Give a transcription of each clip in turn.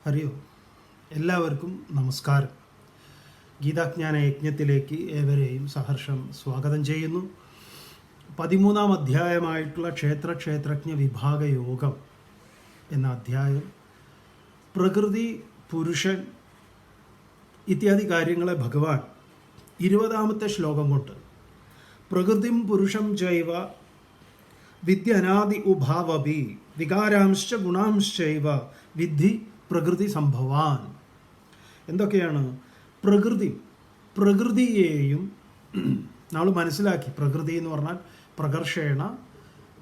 ഹരിയോ എല്ലാവർക്കും നമസ്കാരം. ഗീതാജ്ഞാന യജ്ഞത്തിലേക്ക് ഏവരെയും സഹർഷം സ്വാഗതം ചെയ്യുന്നു. 13-ാം അധ്യായമായിട്ടുള്ള ക്ഷേത്രജ്ഞ വിഭാഗ യോഗം എന്ന അധ്യായം പ്രകൃതി, പുരുഷൻ ഇത്യാദി കാര്യങ്ങളെ ഭഗവാൻ 20-ാമത്തെ ശ്ലോകം കൊണ്ട് പ്രകൃതിം പുരുഷം ചൈവ വിദ്യ അനാദി ഉഭാവപി വികാരാംശ്ച ഗുണാംശ്ചൈവ വിദ്ധി പ്രകൃതി സംഭവാൻ. എന്തൊക്കെയാണ്? പ്രകൃതിയെയും നമ്മൾ മനസ്സിലാക്കി. പ്രകൃതി എന്ന് പറഞ്ഞാൽ പ്രകർഷേണ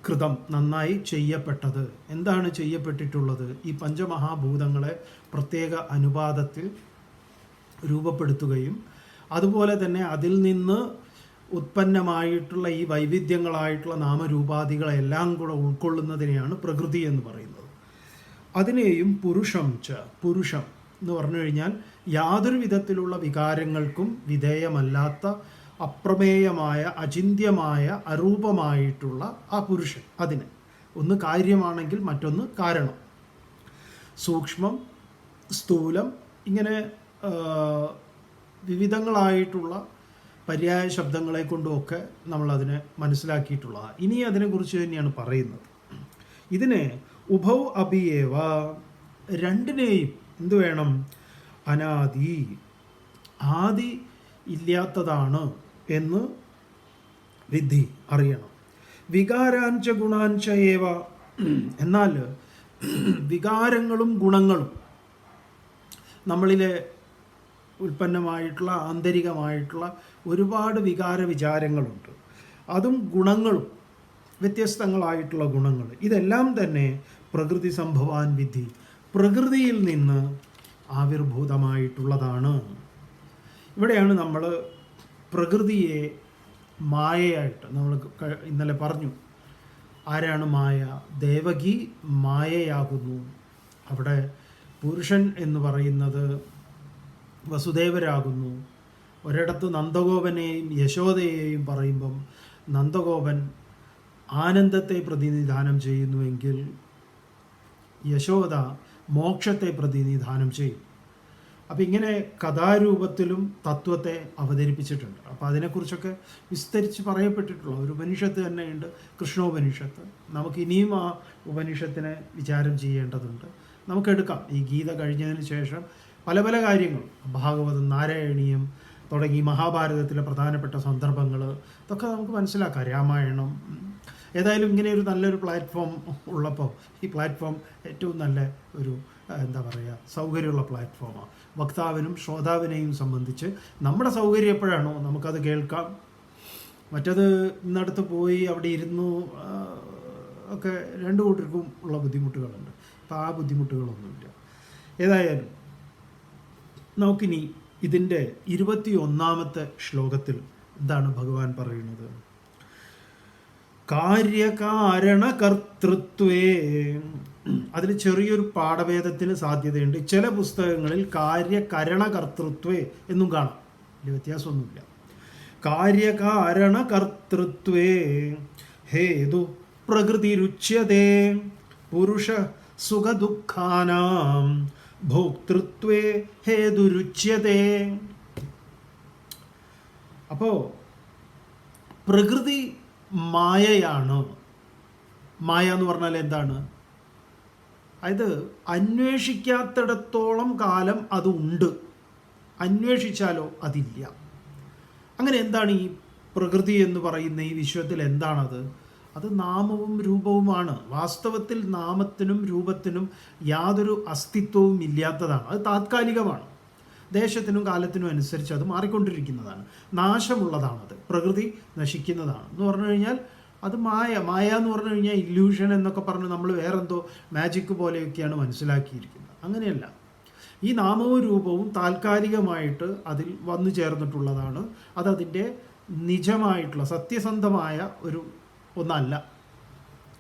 കൃതം, നന്നായി ചെയ്യപ്പെട്ടത്. എന്താണ് ചെയ്യപ്പെട്ടിട്ടുള്ളത്? ഈ പഞ്ചമഹാഭൂതങ്ങളെ പ്രത്യേക അനുപാതത്തിൽ രൂപപ്പെടുത്തുകയും അതുപോലെ തന്നെ അതിൽ നിന്ന് ഉത്പന്നമായിട്ടുള്ള ഈ വൈവിധ്യങ്ങളായിട്ടുള്ള നാമരൂപാദികളെല്ലാം കൂടെ ഉൾക്കൊള്ളുന്നതിനെയാണ് പ്രകൃതി എന്ന് പറയുന്നത്. അതിനെയും പുരുഷം എന്ന് പറഞ്ഞു കഴിഞ്ഞാൽ യാതൊരു വിധത്തിലുള്ള വികാരങ്ങൾക്കും വിധേയമല്ലാത്ത അപ്രമേയമായ, അചിന്ത്യമായ, അരൂപമായിട്ടുള്ള ആ പുരുഷൻ. അതിന് ഒന്ന് കാര്യമാണെങ്കിൽ മറ്റൊന്ന് കാരണം. സൂക്ഷ്മം, സ്ഥൂലം, ഇങ്ങനെ വിവിധങ്ങളായിട്ടുള്ള പര്യായ ശബ്ദങ്ങളെ കൊണ്ടുമൊക്കെ നമ്മളതിനെ മനസ്സിലാക്കിയിട്ടുള്ളതാണ്. ഇനി അതിനെക്കുറിച്ച് തന്നെയാണ് പറയുന്നത്. ഇതിനെ ഉഭൗ അഭിയേവ, രണ്ടിനെയും എന്തു വേണം? അനാദി, ആദി ഇല്ലാത്തതാണ് എന്ന് വിദ്ധി അറിയണം. വികാരാഞ്ച ഗുണാഞ്ച ഏവ, എന്നാൽ വികാരങ്ങളും ഗുണങ്ങളും നമ്മളിലെ ഉൽപ്പന്നമായിട്ടുള്ള ആന്തരികമായിട്ടുള്ള ഒരുപാട് വിചാരങ്ങളുണ്ട്. അതും ഗുണങ്ങളും, വ്യത്യസ്തങ്ങളായിട്ടുള്ള ഗുണങ്ങൾ, ഇതെല്ലാം തന്നെ പ്രകൃതി സംഭവാൻ വിധി, പ്രകൃതിയിൽ നിന്ന് ആവിർഭൂതമായിട്ടുള്ളതാണ്. ഇവിടെയാണ് നമ്മൾ പ്രകൃതിയെ മായയായിട്ട്, നമ്മൾ ഇന്നലെ പറഞ്ഞു ആരാണ് മായ? ദേവകി മായയാകുന്നു. അവിടെ പുരുഷൻ എന്ന് പറയുന്നത് വസുദേവരാകുന്നു. ഒരിടത്ത് നന്ദഗോപനെയും യശോദയെയും പറയുമ്പം നന്ദഗോപൻ ആനന്ദത്തെ പ്രതിനിധാനം ചെയ്യുന്നുവെങ്കിൽ യശോദ മോക്ഷത്തെ പ്രതിനിധാനം ചെയ്യും. അപ്പം ഇങ്ങനെ കഥാരൂപത്തിലും തത്വത്തെ അവതരിപ്പിച്ചിട്ടുണ്ട്. അപ്പോൾ അതിനെക്കുറിച്ചൊക്കെ വിസ്തരിച്ച് പറയപ്പെട്ടിട്ടുള്ള ഒരു ഉപനിഷത്ത് തന്നെയുണ്ട്, കൃഷ്ണോപനിഷത്ത്. നമുക്ക് ഇനിയും ആ ഉപനിഷത്തിനെ വിചാരം ചെയ്യേണ്ടതുണ്ട്. നമുക്കെടുക്കാം. ഈ ഗീത കഴിഞ്ഞതിന് ശേഷം പല പല കാര്യങ്ങൾ, ഭാഗവതം, നാരായണീയം തുടങ്ങി മഹാഭാരതത്തിലെ പ്രധാനപ്പെട്ട സന്ദർഭങ്ങൾ ഇതൊക്കെ നമുക്ക് മനസ്സിലാക്കാം. രാമായണം. ഏതായാലും ഇങ്ങനെ ഒരു നല്ലൊരു പ്ലാറ്റ്ഫോം ഉള്ളപ്പോൾ ഈ പ്ലാറ്റ്ഫോം ഏറ്റവും നല്ല ഒരു സൗകര്യമുള്ള പ്ലാറ്റ്ഫോമാണ്. വക്താവിനും ശ്രോതാവിനെയും സംബന്ധിച്ച് നമ്മുടെ സൗകര്യം എപ്പോഴാണോ നമുക്കത് കേൾക്കാം. മറ്റത് ഇന്നടുത്ത് പോയി അവിടെ ഇരുന്നു ഒക്കെ രണ്ടു കൂട്ടർക്കും ഉള്ള ബുദ്ധിമുട്ടുകളുണ്ട്. അപ്പോൾ ആ ബുദ്ധിമുട്ടുകളൊന്നുമില്ല. ഏതായാലും നമുക്കിനി ഇതിൻ്റെ 21-ാമത്തെ ശ്ലോകത്തിൽ എന്താണ് ഭഗവാൻ പറയുന്നത്? കാര്യകാരണകർത്തൃത്വേ. അതിൽ ചെറിയൊരു പാഠഭേദത്തിന് സാധ്യതയുണ്ട്. ചില പുസ്തകങ്ങളിൽ കാര്യകരണകർത്തൃത്വേ എന്നും കാണാം. വലിയ വ്യത്യാസമൊന്നുമില്ല. കാര്യകാരണകർത്തൃത്വേ ഹേതു പ്രകൃതിരുച്യതേ പുരുഷ സുഖദുഃഖാനാം ഭോക്തൃത്വേ ഹേതുരുച്യതേ. അപ്പോൾ പ്രകൃതി മായയാണ്. മായ എന്ന് പറഞ്ഞാൽ എന്താണ്? അതായത് അന്വേഷിക്കാത്തിടത്തോളം കാലം അത് ഉണ്ട്, അന്വേഷിച്ചാലോ അതില്ല. അങ്ങനെ എന്താണ് ഈ പ്രകൃതി എന്ന് പറയുന്ന ഈ വിശ്വത്തിൽ? എന്താണത്? അത് നാമവും രൂപവുമാണ്. വാസ്തവത്തിൽ നാമത്തിനും രൂപത്തിനും യാതൊരു അസ്തിത്വവും ഇല്ലാത്തതാണ്. അത് താത്കാലികമാണ്. ദേശത്തിനും കാലത്തിനും അനുസരിച്ച് അത് മാറിക്കൊണ്ടിരിക്കുന്നതാണ്. നാശമുള്ളതാണത്. പ്രകൃതി നശിക്കുന്നതാണ് എന്ന് പറഞ്ഞു കഴിഞ്ഞാൽ അത് മായ എന്ന് പറഞ്ഞു കഴിഞ്ഞാൽ ഇല്യൂഷൻ എന്നൊക്കെ പറഞ്ഞ് നമ്മൾ വേറെന്തോ മാജിക് പോലെയൊക്കെയാണ് മനസ്സിലാക്കിയിരിക്കുന്നത്. അങ്ങനെയല്ല. ഈ നാമവും രൂപവും താൽക്കാലികമായിട്ട് അതിൽ വന്നു ചേർന്നിട്ടുള്ളതാണ്. അതതിൻ്റെ നിജമായിട്ടുള്ള സത്യസന്ധമായ ഒരു ഒന്നല്ല.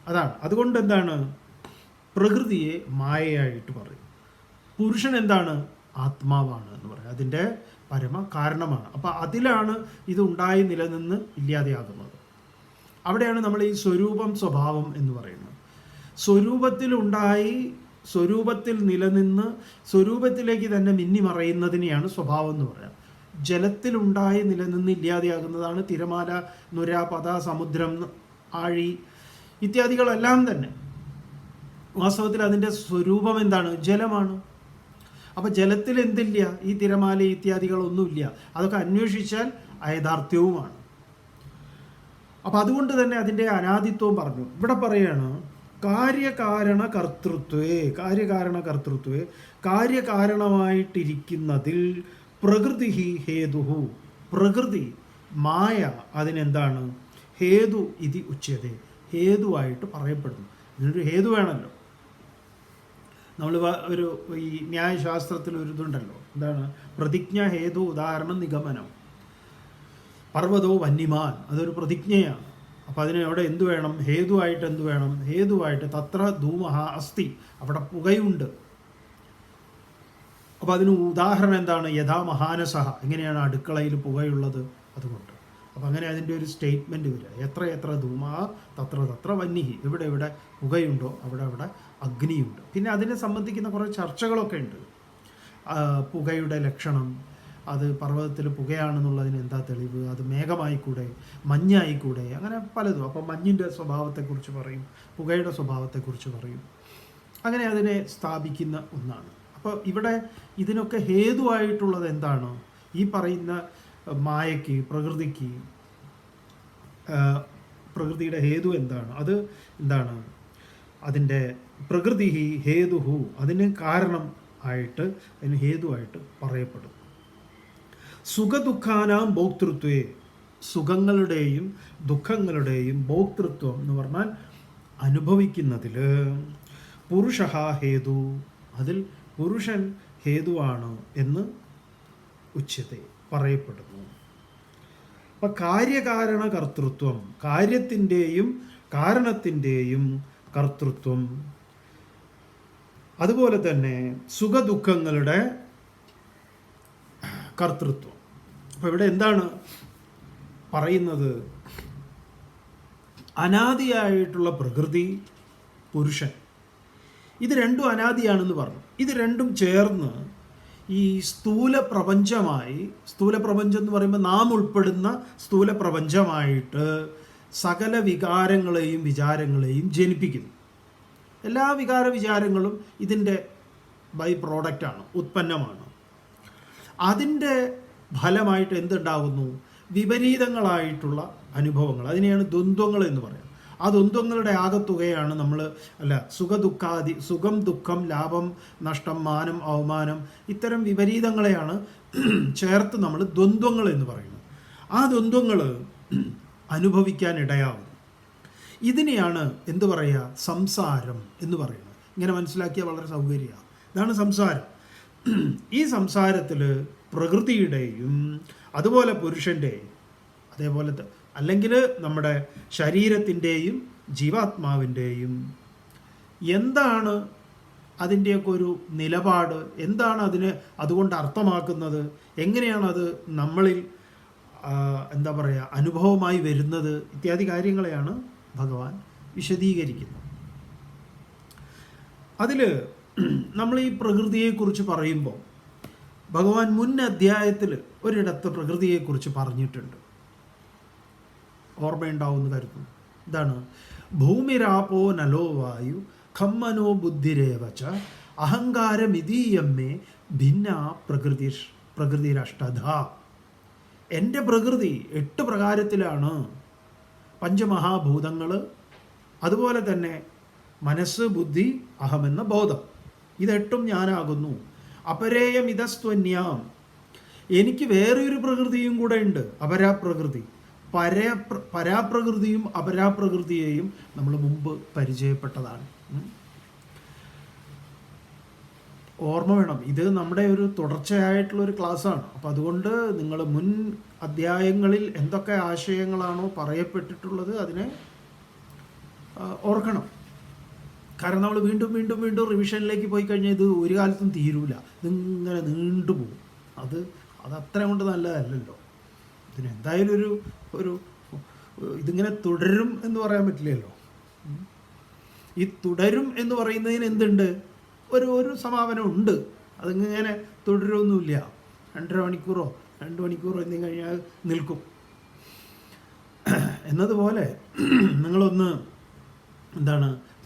അതാണ്. അതുകൊണ്ട് എന്താണ്? പ്രകൃതിയെ മായയായിട്ട് പറയും. പുരുഷൻ എന്താണ്? ആത്മാവാണ് എന്ന് പറയും. അതിൻ്റെ പരമ കാരണമാണ്. അപ്പോൾ അതിലാണ് ഇതുണ്ടായി നിലനിന്ന് ഇല്ലാതെയാകുന്നത്. അവിടെയാണ് നമ്മൾ ഈ സ്വരൂപം, സ്വഭാവം എന്ന് പറയുന്നത്. സ്വരൂപത്തിലുണ്ടായി സ്വരൂപത്തിൽ നിലനിന്ന് സ്വരൂപത്തിലേക്ക് തന്നെ മിന്നിമറയുന്നതിനെയാണ് സ്വഭാവം എന്ന് പറയാം. ജലത്തിലുണ്ടായി നിലനിന്ന് ഇല്ലാതെയാകുന്നതാണ് തിരമാല, നുര, പത, സമുദ്രം, ആഴി ഇത്യാദികളെല്ലാം തന്നെ. വാസ്തവത്തിൽ അതിൻ്റെ സ്വരൂപം എന്താണ്? ജലമാണ്. അപ്പോൾ ജലത്തിൽ എന്തില്ല? ഈ തിരമാല ഇത്യാദികളൊന്നുമില്ല. അതൊക്കെ അന്വേഷിച്ചാൽ അയഥാർത്ഥ്യവുമാണ്. അപ്പം അതുകൊണ്ട് തന്നെ അതിൻ്റെ അനാദിത്വവും പറഞ്ഞു. ഇവിടെ പറയാണ് കാര്യകാരണ കർത്തൃത്വേ കാര്യകാരണമായിട്ടിരിക്കുന്നതിൽ പ്രകൃതി ഹേതുഹു, പ്രകൃതി മായ അതിനെന്താണ്? ഹേതു ഇതി ഉച്യതേ, ഹേതുവായിട്ട് പറയപ്പെടുന്നു. ഇതിനൊരു ഹേതു വേണമല്ലോ. നമ്മൾ ഒരു ഈ ന്യായശാസ്ത്രത്തിൽ ഒരു ഇതുണ്ടല്ലോ, എന്താണ്? പ്രതിജ്ഞ, ഹേതു, ഉദാഹരണം, നിഗമനം. പർവ്വതോ വന്യമാൻ, അതൊരു പ്രതിജ്ഞയാണ്. അപ്പോൾ അതിന് അവിടെ എന്തു വേണം? ഹേതുവായിട്ട് എന്തു വേണം? ഹേതുവായിട്ട് തത്ര ധൂമഹ അസ്തി, അവിടെ പുകയുണ്ട്. അപ്പോൾ അതിന് ഉദാഹരണം എന്താണ്? യഥാ മഹാനസഹ, എങ്ങനെയാണ് അടുക്കളയിൽ പുകയുള്ളത്? അതുകൊണ്ട്. അപ്പം അങ്ങനെ അതിൻ്റെ ഒരു സ്റ്റേറ്റ്മെൻറ്റ് വരിക. എത്ര എത്ര ധൂമ തത്ര തത്ര വന്യഹി, എവിടെ എവിടെ പുകയുണ്ടോ അവിടെ അവിടെ അഗ്നിയുണ്ട്. പിന്നെ അതിനെ സംബന്ധിക്കുന്ന കുറേ ചർച്ചകളൊക്കെ ഉണ്ട്. പുകയുടെ ലക്ഷണം, അത് പർവ്വതത്തിൽ പുകയാണെന്നുള്ളതിന് എന്താ തെളിവ്? അത് മേഘമായിക്കൂടെ, മഞ്ഞായിക്കൂടെ, അങ്ങനെ പലതും. അപ്പോൾ മഞ്ഞിൻ്റെ സ്വഭാവത്തെക്കുറിച്ച് പറയും, പുകയുടെ സ്വഭാവത്തെക്കുറിച്ച് പറയും. അങ്ങനെ അതിനെ സ്ഥാപിക്കുന്ന ഒന്നാണ്. അപ്പോൾ ഇവിടെ ഇതിനൊക്കെ ഹേതുവായിട്ടുള്ളത് എന്താണ്? ഈ പറയുന്ന മായയ്ക്ക്, പ്രകൃതിക്ക്, പ്രകൃതിയുടെ ഹേതു എന്താണ്? അത് എന്താണ്? അതിൻ്റെ പ്രകൃതി ഹേതുഹു, അതിന് കാരണം ആയിട്ട്, അതിന് ഹേതുവായിട്ട് പറയപ്പെടും. സുഖദുഃഖാനാം ഭോക്തൃത്വേ, സുഖങ്ങളുടെയും ദുഃഖങ്ങളുടെയും ഭോക്തൃത്വം എന്ന് പറഞ്ഞാൽ അനുഭവിക്കുന്നതിൽ പുരുഷ ഹേതു, അതിൽ പുരുഷൻ ഹേതുവാണ് എന്ന് ഉച്യത്തെ പറയപ്പെടുന്നു. അപ്പം കാര്യകാരണ കർത്തൃത്വം, കാര്യത്തിൻ്റെയും കാരണത്തിൻ്റെയും കർത്തൃത്വം, അതുപോലെ തന്നെ സുഖദുഃഖങ്ങളുടെ കർത്തൃത്വം. അപ്പോൾ ഇവിടെ എന്താണ് പറയുന്നത്? അനാദിയായിട്ടുള്ള പ്രകൃതി, പുരുഷൻ, ഇത് രണ്ടും അനാദിയാണെന്ന് പറഞ്ഞു. ഇത് രണ്ടും ചേർന്ന് ഈ സ്ഥൂല പ്രപഞ്ചമായി, സ്ഥൂല പ്രപഞ്ചം എന്ന് പറയുമ്പോൾ നാം ഉൾപ്പെടുന്ന സ്ഥൂല പ്രപഞ്ചമായിട്ട് സകല വികാരങ്ങളെയും വിചാരങ്ങളെയും ജനിപ്പിക്കുന്നു. എല്ലാ വികാര വിചാരങ്ങളും ഇതിൻ്റെ ബൈ പ്രോഡക്റ്റാണ്, ഉത്പന്നമാണ്. അതിൻ്റെ ഫലമായിട്ട് എന്തുണ്ടാകുന്നു? വിപരീതങ്ങളായിട്ടുള്ള അനുഭവങ്ങൾ, അതിനെയാണ് ദ്വന്ദ്വങ്ങൾ എന്ന് പറയുന്നത്. ആ ദ്വന്ദ്വങ്ങളുടെ ആകത്തുകയാണ് നമ്മൾ സുഖദുഃഖാദി, സുഖം, ദുഃഖം, ലാഭം, നഷ്ടം, മാനം, അവമാനം, ഇത്തരം വിപരീതങ്ങളെയാണ് ചേർത്ത് നമ്മൾ ദ്വന്ദ്വങ്ങൾ എന്ന് പറയുന്നത്. ആ ദ്വന്ദ്വങ്ങൾ അനുഭവിക്കാൻ ഇടയാവും. ഇതിനെയാണ് എന്തു പറയുക? സംസാരം എന്ന് പറയുന്നത്. ഇങ്ങനെ മനസ്സിലാക്കിയാൽ വളരെ സൗകര്യമാണ്. ഇതാണ് സംസാരം. ഈ സംസാരത്തിൽ പ്രകൃതിയുടെയും അതുപോലെ പുരുഷൻ്റെയും, അതേപോലെ അല്ലെങ്കിൽ നമ്മുടെ ശരീരത്തിൻ്റെയും ജീവാത്മാവിൻ്റെയും എന്താണ് അതിൻ്റെയൊക്കെ ഒരു നിലപാട്, എന്താണ് അതിന് അതുകൊണ്ട് അർത്ഥമാക്കുന്നത്, എങ്ങനെയാണത് നമ്മളിൽ എന്താ പറയുക അനുഭവമായി വരുന്നത്, ഇത്യാദി കാര്യങ്ങളെയാണ് ഭഗവാൻ വിശദീകരിക്കുന്നത്. അതിൽ നമ്മൾ ഈ പ്രകൃതിയെക്കുറിച്ച് പറയുമ്പോൾ ഭഗവാൻ മുൻ അധ്യായത്തിൽ ഒരിടത്ത് പ്രകൃതിയെക്കുറിച്ച് പറഞ്ഞിട്ടുണ്ട്. ഓർമ്മയുണ്ടാവുമെന്ന് കരുതുന്നു. ഇതാണ് ഭൂമിരാപോ നലോ വായു ഖമ്മനോ ബുദ്ധിരേവച അഹങ്കാരമിതീയമ്മേ ഭിന്ന പ്രകൃതിരഷ്ടധ. എൻ്റെ പ്രകൃതി 8 പ്രകാരത്തിലാണ്. പഞ്ചമഹാഭൂതങ്ങൾ, അതുപോലെ തന്നെ മനസ്സ്, ബുദ്ധി, അഹമെന്ന ബോധം, ഇതെട്ടും ഞാനാകുന്നു. അപരേയമിതസ്ത്വന്യാം, എനിക്ക് വേറൊരു പ്രകൃതിയും കൂടെ ഉണ്ട്, അപരാപ്രകൃതി. പരാപ്രകൃതിയും അപരാപ്രകൃതിയെയും നമ്മൾ മുമ്പ് പരിചയപ്പെട്ടതാണ്. ഓർമ്മ വേണം, ഇത് നമ്മുടെ ഒരു തുടർച്ചയായിട്ടുള്ളൊരു ക്ലാസ്സാണ്. അപ്പം അതുകൊണ്ട് നിങ്ങൾ മുൻ അധ്യായങ്ങളിൽ എന്തൊക്കെ ആശയങ്ങളാണോ പറയപ്പെട്ടിട്ടുള്ളത് അതിനെ ഓർക്കണം. കാരണം നമ്മൾ വീണ്ടും വീണ്ടും വീണ്ടും റിവിഷനിലേക്ക് പോയി കഴിഞ്ഞാൽ ഇത് ഒരു കാലത്തും തീരൂല, ഇതിങ്ങനെ നീണ്ടുപോകും. അത് അത്ര കൊണ്ട് നല്ലതല്ലല്ലോ. ഇതിനെന്തായാലും ഒരു ഇതിങ്ങനെ തുടരും എന്ന് പറയാൻ പറ്റില്ലല്ലോ. ഈ തുടരും എന്ന് പറയുന്നതിന് എന്തുണ്ട്? ഒരു സമാപനം ഉണ്ട്. അതിങ്ങനെ തുടരൊന്നുമില്ല. 2.5 മണിക്കൂറോ 2 മണിക്കൂറോ എന്തെങ്കിലും കഴിഞ്ഞാൽ നിൽക്കും. എന്നതുപോലെ നിങ്ങളൊന്ന്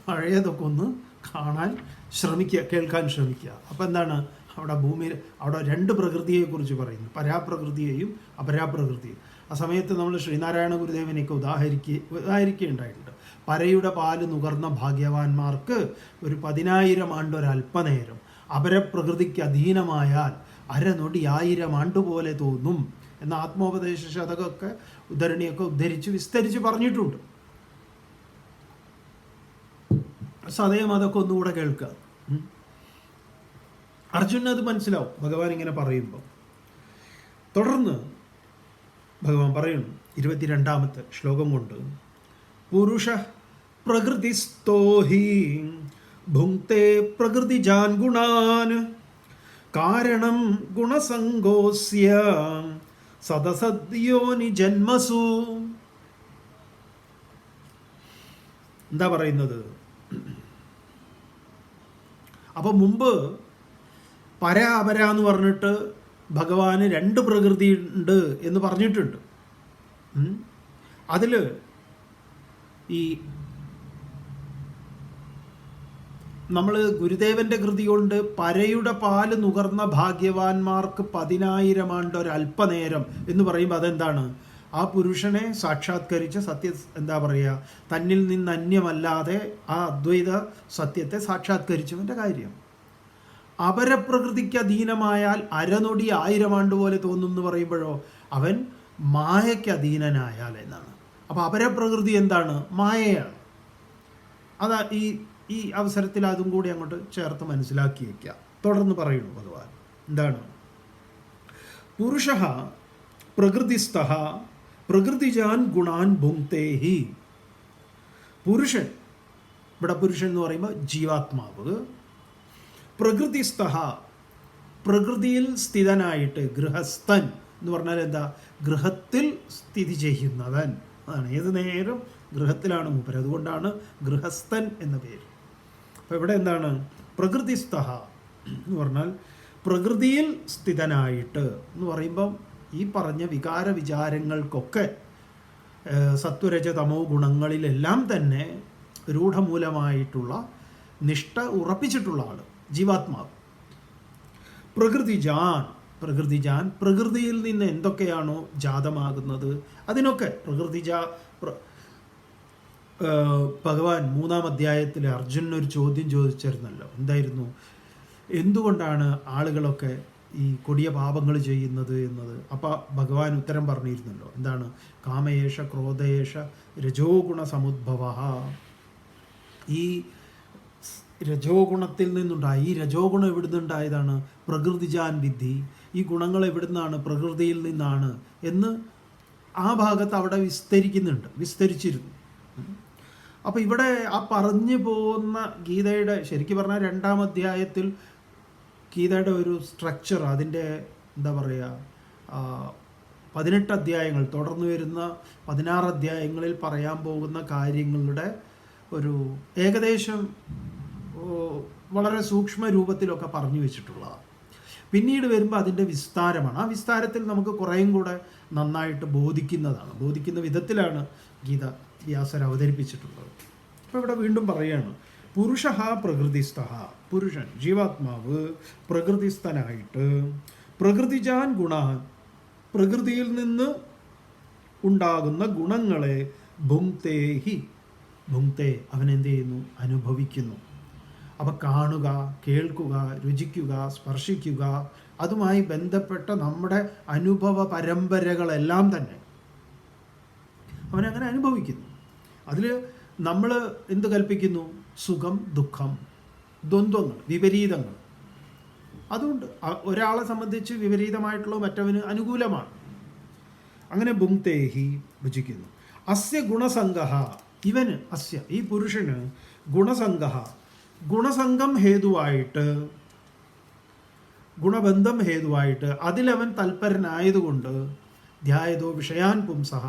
പഴയതൊക്കെ ഒന്ന് കാണാൻ ശ്രമിക്കുക, കേൾക്കാൻ ശ്രമിക്കുക. അപ്പോൾ എന്താണ്, അവിടെ ഭൂമിയിൽ അവിടെ 2 പ്രകൃതിയെക്കുറിച്ച് പറയുന്നു, പരാപ്രകൃതിയെയും അപരാപ്രകൃതിയും. ആ സമയത്ത് നമ്മൾ ശ്രീനാരായണ ഗുരുദേവനെയൊക്കെ ഉദാഹരിക്കുകയുണ്ടായിട്ടുണ്ട്. പരയുടെ പാല് നുകർന്ന ഭാഗ്യവാന്മാർക്ക് ഒരു 10,000 ആണ്ട് ഒരല്പനേരം, അപരപ്രകൃതിക്ക് അധീനമായാൽ അരനൊടി 1000 ആണ്ടുപോലെ തോന്നും എന്ന ആത്മോപദേശ ശതകമൊക്കെ ഉദ്ധരണിയൊക്കെ ഉദ്ധരിച്ച് വിസ്തരിച്ച് പറഞ്ഞിട്ടുണ്ട്. സദയം അതൊക്കെ ഒന്നുകൂടെ കേൾക്കുക. അർജുനന് അത് മനസ്സിലാവും ഭഗവാൻ ഇങ്ങനെ പറയുമ്പോൾ. തുടർന്ന് ഭഗവാൻ പറയുന്നു 22ാമത്തെ ശ്ലോകം കൊണ്ട്, പുരുഷ പ്രകൃതിസ്ഥോ ഹി ഭുങ്ക്തേ പ്രകൃതിജാൻ ഗുണാൻ കാരണം ഗുണസംഗോസ്യ സദസദ്യോനി ജന്മസു. എന്താ പറയുന്നത്? അപ്പോൾ മുമ്പ് പര അപര എന്ന് പറഞ്ഞിട്ട് ഭഗവാന് 2 പ്രകൃതി ഉണ്ട് എന്ന് പറഞ്ഞിട്ടുണ്ട്. അതിൽ ഈ നമ്മൾ ഗുരുദേവൻ്റെ കൃതി കൊണ്ട് പരയുടെ പാല് നുകർന്ന ഭാഗ്യവാന്മാർക്ക് 10,000 ആണ്ട് ഒരല്പനേരം എന്ന് പറയുമ്പോൾ അതെന്താണ്? ആ പുരുഷനെ സാക്ഷാത്കരിച്ച് തന്നിൽ നിന്ന് അന്യമല്ലാതെ ആ അദ്വൈത സത്യത്തെ സാക്ഷാത്കരിച്ചവൻ്റെ കാര്യം. അപരപ്രകൃതിക്ക് അധീനമായാൽ അരനൊടി 1000 ആണ്ട് പോലെ തോന്നും എന്ന് പറയുമ്പോഴോ അവൻ മായയ്ക്ക് അധീനനായാൽ എന്നാണ്. അപ്പോൾ അപരപ്രകൃതി എന്താണ്? മായയാണ്. അതാ ഈ അവസരത്തിൽ അതും കൂടി അങ്ങോട്ട് ചേർത്ത് മനസ്സിലാക്കി വയ്ക്കുക. തുടർന്ന് പറയുന്നു ഭഗവാൻ, എന്താണ്? പുരുഷ പ്രകൃതിസ്ഥ പ്രകൃതിജാൻ ഗുണാൻ ഭുങ്ക്തേഹി. പുരുഷൻ, ഇവിടെ പുരുഷൻ എന്ന് പറയുമ്പോൾ ജീവാത്മാവ്, പ്രകൃതിസ്ഥ പ്രകൃതിയിൽ സ്ഥിതനായിട്ട്, ഗൃഹസ്ഥൻ എന്ന് പറഞ്ഞാൽ എന്താ? ഗൃഹത്തിൽ സ്ഥിതി ചെയ്യുന്നവൻ. അതാണ്, ഏത് നേരം ഗൃഹത്തിലാണ് മൂപ്പര്, അതുകൊണ്ടാണ് ഗൃഹസ്ഥൻ എന്ന പേര്. അപ്പോൾ ഇവിടെ എന്താണ്? പ്രകൃതിസ്ഥ എന്ന് പറഞ്ഞാൽ പ്രകൃതിയിൽ സ്ഥിതനായിട്ട് എന്ന് പറയുമ്പം ഈ പറഞ്ഞ വികാര വിചാരങ്ങൾക്കൊക്കെ സത്വരജ തമോ ഗുണങ്ങളിലെല്ലാം തന്നെ രൂഢമൂലമായിട്ടുള്ള നിഷ്ഠ ഉറപ്പിച്ചിട്ടുള്ള ആൾ ജീവാത്മാവ്. പ്രകൃതിജാൻ പ്രകൃതിയിൽ നിന്ന് എന്തൊക്കെയാണോ ജാതമാകുന്നത് അതിനൊക്കെ ഭഗവാൻ 3-ാം അധ്യായത്തിൽ അർജുനൊരു ചോദ്യം ചോദിച്ചിരുന്നല്ലോ. എന്തായിരുന്നു? എന്തുകൊണ്ടാണ് ആളുകളൊക്കെ ഈ കൊടിയ പാപങ്ങൾ ചെയ്യുന്നത് എന്നത്. അപ്പോൾ ഭഗവാൻ ഉത്തരം പറഞ്ഞിരുന്നല്ലോ. എന്താണ്? കാമയേഷ ക്രോധയേഷ രജോ ഗുണ സമുദ്ഭവ. ഈ രജോ ഗുണത്തിൽ നിന്നുണ്ടായി. ഈ രജോ ഗുണം എവിടുന്നുണ്ടായതാണ്? പ്രകൃതിജാൻ വിദ്ധി. ഈ ഗുണങ്ങൾ എവിടുന്നാണ്? പ്രകൃതിയിൽ നിന്നാണ് എന്ന് ആ ഭാഗത്ത് അവിടെ വിസ്തരിച്ചിരുന്നു. അപ്പോൾ ഇവിടെ ആ പറഞ്ഞു പോകുന്ന ഗീതയുടെ, ശരിക്കും പറഞ്ഞാൽ 2-ാം അധ്യായത്തിൽ ഗീതയുടെ ഒരു സ്ട്രക്ചർ, അതിൻ്റെ 18 അധ്യായങ്ങൾ തുടർന്ന് വരുന്ന 16 അധ്യായങ്ങളിൽ പറയാൻ പോകുന്ന കാര്യങ്ങളുടെ ഒരു ഏകദേശം വളരെ സൂക്ഷ്മ രൂപത്തിലൊക്കെ പറഞ്ഞു വെച്ചിട്ടുള്ളതാണ്. പിന്നീട് വരുമ്പോൾ അതിൻ്റെ വിസ്താരമാണ്. ആ വിസ്താരത്തിൽ നമുക്ക് കുറേയും കൂടെ നന്നായിട്ട് ബോധിക്കുന്ന വിധത്തിലാണ് ഗീത വ്യാസർ അവതരിപ്പിച്ചിട്ടുള്ളത്. അപ്പോൾ ഇവിടെ വീണ്ടും പറയുകയാണ്, പുരുഷ പ്രകൃതിസ്ഥ, പുരുഷൻ ജീവാത്മാവ് പ്രകൃതിസ്ഥനായിട്ട് പ്രകൃതിജാൻ ഗുണാൻ പ്രകൃതിയിൽ നിന്ന് ഉണ്ടാകുന്ന ഗുണങ്ങളെ ഭുങ്ക്തേ അവനെന്ത് ചെയ്യുന്നു? അനുഭവിക്കുന്നു. അപ്പോൾ കാണുക, കേൾക്കുക, രുചിക്കുക, സ്പർശിക്കുക, അതുമായി ബന്ധപ്പെട്ട നമ്മുടെ അനുഭവ പരമ്പരകളെല്ലാം തന്നെ അവനങ്ങനെ അനുഭവിക്കുന്നു. അതിൽ നമ്മൾ എന്ത് കൽപ്പിക്കുന്നു? സുഖം, ദുഃഖം, ദ്വന്ദ്വങ്ങൾ, വിപരീതങ്ങൾ. അതുകൊണ്ട് ഒരാളെ സംബന്ധിച്ച് വിപരീതമായിട്ടുള്ള മറ്റവന് അനുകൂലമാണ്. അങ്ങനെ ഭുങ്ക്തേഹി ഭുജിക്കുന്നു. അസ്യ ഗുണസംഗ, ഇവന് ഈ പുരുഷന് ഗുണസംഗം ഹേതുവായിട്ട്, ഗുണബന്ധം ഹേതുവായിട്ട് അതിലവൻ തൽപരനായതുകൊണ്ട് ധ്യായതോ വിഷയാൻ പുംസഃ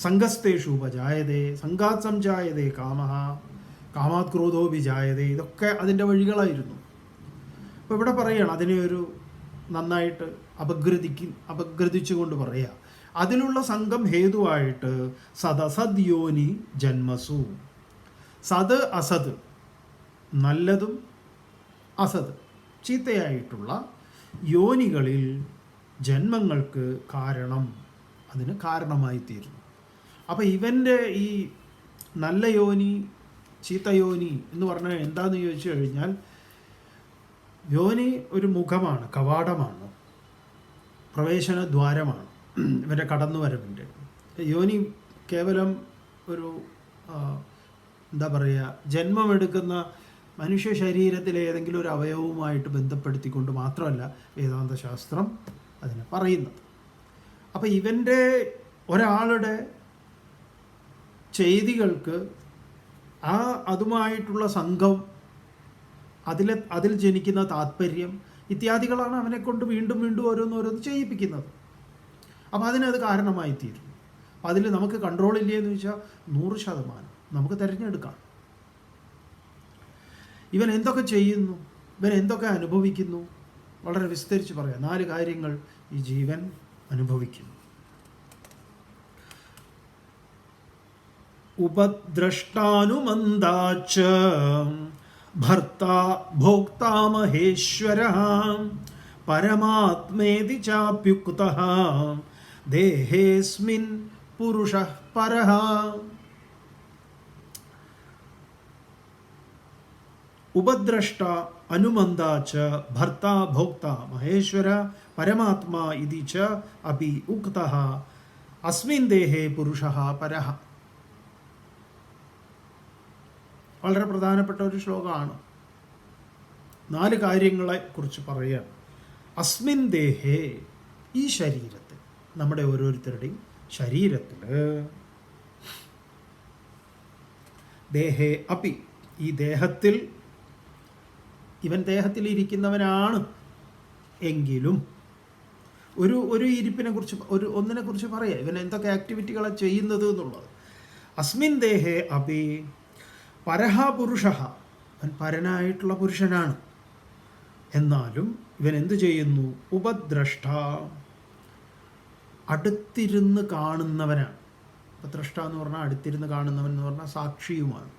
സംഘസ്തേഷു ഉപജായതേ സംഘാത് സംജായതേ കാമഃ കാമാത് ക്രോധോ വിജായതേ. ഇതൊക്കെ അതിൻ്റെ വഴികളായിരുന്നു. അപ്പോൾ ഇവിടെ പറയുകയാണ്, അതിനെ ഒരു നന്നായിട്ട് അപഗ്രഥിച്ചുകൊണ്ട് പറയുക, അതിലുള്ള സംഘം ഹേതുവായിട്ട് സദസദ്യോനി ജന്മസു. സത് അസത്, നല്ലതും അസത് ചീത്തയായിട്ടുള്ള യോനികളിൽ ജന്മങ്ങൾക്ക് കാരണം, അതിന് കാരണമായി തീരുന്നു. അപ്പോൾ ഇവൻ്റെ ഈ നല്ല യോനി ചീത്ത യോനി എന്ന് പറഞ്ഞാൽ എന്താണെന്ന് ചോദിച്ചു കഴിഞ്ഞാൽ, യോനി ഒരു മുഖമാണ്, കവാടമാണ്, പ്രവേശന ദ്വാരമാണ് ഇവൻ്റെ കടന്നുവരവിൻ്റെ. യോനി കേവലം ഒരു എന്താ പറയുക, ജന്മമെടുക്കുന്ന മനുഷ്യ ശരീരത്തിലെ ഏതെങ്കിലും ഒരു അവയവവുമായിട്ട് ബന്ധപ്പെടുത്തിക്കൊണ്ട് മാത്രമല്ല വേദാന്ത ശാസ്ത്രം അതിനെ പറയുന്നത്. അപ്പോൾ ഇവൻ്റെ ഒരാളുടെ ചെയ്തികൾക്ക് അതുമായിട്ടുള്ള സംഘം, അതിൽ ജനിക്കുന്ന താത്പര്യം ഇത്യാദികളാണ് അവനെ കൊണ്ട് വീണ്ടും വീണ്ടും ഓരോന്നോരോന്ന് ചെയ്യിപ്പിക്കുന്നത്. അപ്പോൾ അതിനത് കാരണമായി തീരുന്നു. അതിൽ നമുക്ക് കൺട്രോൾ ഇല്ലേ എന്ന് ചോദിച്ചാൽ 100% നമുക്ക് തിരഞ്ഞെടുക്കാം. ഇവൻ എന്തൊക്കെ ചെയ്യുന്നു, ഇവൻ എന്തൊക്കെ അനുഭവിക്കുന്നു, വളരെ വിസ്തരിച്ച് പറയാം. 4 കാര്യങ്ങൾ ഈ ജീവൻ അനുഭവിക്കുന്നു. ഉപദ്രഷ്ടാനുമന്ദാച്ച ഭർത്താ ഭോക്താ മഹേശ്വരഃ പരമാത്മേതി ചാപ്യുക്തഃ ദേഹേസ്മിൻ പുരുഷഃ പരഃ. ഉപദ്രഷ്ട അനുമന്ദാ ച ഭർത്താ ഭോക്താ മഹേശ്വര പരമാത്മാ ഇതി ച അപി ഉക്തഃ അസ്മിൻ ദേഹേ പുരുഷഃ പരഃ. വളരെ പ്രധാനപ്പെട്ട ഒരു ശ്ലോകമാണ്. 4 കാര്യങ്ങളെ കുറിച്ച് പറയുക. അസ്മിൻ ദേഹേ, ഈ ശരീരത്തിൽ, നമ്മുടെ ഓരോരുത്തരുടെയും ശരീരത്തിൽ, ദേഹേ അപി, ഈ ദേഹത്തിൽ, ഇവൻ ദേഹത്തിൽ ഇരിക്കുന്നവനാണ് എങ്കിലും ഒരു ഇരിപ്പിനെ കുറിച്ച്, ഒന്നിനെ കുറിച്ച് പറയാം, ഇവൻ എന്തൊക്കെ ആക്ടിവിറ്റികളാണ് ചെയ്യുന്നത് എന്നുള്ളത്. അസ്മിൻ ദേഹേ അപി പരഹ പുരുഷ, അവൻ പരനായിട്ടുള്ള പുരുഷനാണ്. എന്നാലും ഇവൻ എന്തു ചെയ്യുന്നു? ഉപദ്രഷ്ട, അടുത്തിരുന്ന് കാണുന്നവനാണ്. ഉപദ്രഷ്ട എന്ന് പറഞ്ഞാൽ അടുത്തിരുന്ന് കാണുന്നവൻ എന്ന് പറഞ്ഞാൽ സാക്ഷിയുമാണ്.